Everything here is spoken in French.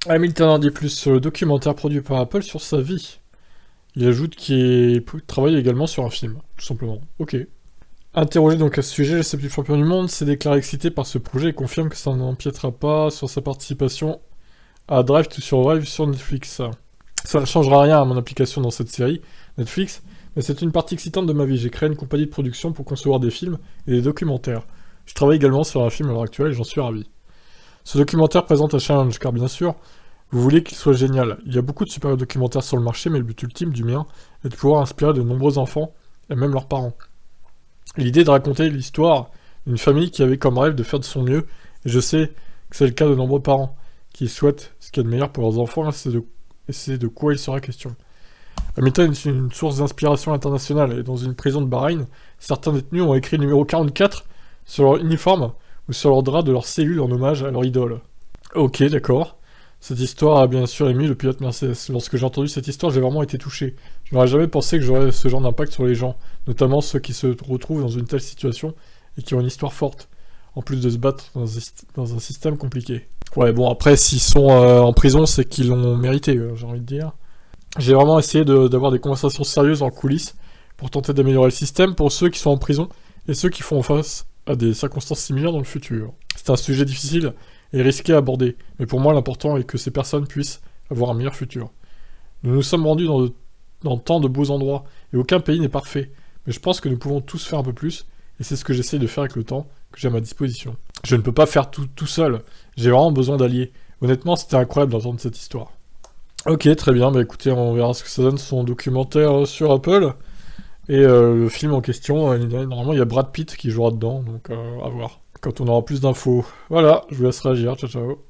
Hamilton en dit plus sur le documentaire produit par Apple sur sa vie. Il ajoute qu'il travaille également sur un film, tout simplement. Ok. Interrogé donc à ce sujet, le 7 champion du monde s'est déclaré excité par ce projet et confirme que ça n'empiétera pas sur sa participation à Drive to Survive sur Netflix. Ça ne changera rien à mon application dans cette série, Netflix, mais c'est une partie excitante de ma vie. J'ai créé une compagnie de production pour concevoir des films et des documentaires. Je travaille également sur un film à l'heure actuelle et j'en suis ravi. Ce documentaire présente un challenge, car bien sûr, vous voulez qu'il soit génial. Il y a beaucoup de super documentaires sur le marché, mais le but ultime du mien est de pouvoir inspirer de nombreux enfants, et même leurs parents. L'idée de raconter l'histoire d'une famille qui avait comme rêve de faire de son mieux, et je sais que c'est le cas de nombreux parents, qui souhaitent ce qu'il y a de meilleur pour leurs enfants, et c'est de quoi il sera question. Hamilton est une source d'inspiration internationale, et dans une prison de Bahreïn, certains détenus ont écrit le numéro 44 sur leur uniforme ou sur leur drap de leur cellule en hommage à leur idole. Ok, d'accord. Cette histoire a bien sûr ému le pilote Mercedes. Lorsque j'ai entendu cette histoire, j'ai vraiment été touché. Je n'aurais jamais pensé que j'aurais ce genre d'impact sur les gens, notamment ceux qui se retrouvent dans une telle situation et qui ont une histoire forte, en plus de se battre dans un système compliqué. Ouais, bon, après, s'ils sont en prison, c'est qu'ils l'ont mérité, j'ai envie de dire. J'ai vraiment essayé d'avoir des conversations sérieuses en coulisses pour tenter d'améliorer le système pour ceux qui sont en prison et ceux qui font face à des circonstances similaires dans le futur. C'est un sujet difficile et risqué à aborder, mais pour moi l'important est que ces personnes puissent avoir un meilleur futur. Nous nous sommes rendus dans tant de beaux endroits, et aucun pays n'est parfait, mais je pense que nous pouvons tous faire un peu plus, et c'est ce que j'essaie de faire avec le temps que j'ai à ma disposition. Je ne peux pas faire tout seul, j'ai vraiment besoin d'alliés. Honnêtement, c'était incroyable d'entendre cette histoire. Ok, très bien, bah écoutez, on verra ce que ça donne son documentaire sur Apple. Et le film en question, normalement il y a Brad Pitt qui jouera dedans, donc à voir. Quand on aura plus d'infos. Voilà, je vous laisse réagir, ciao ciao.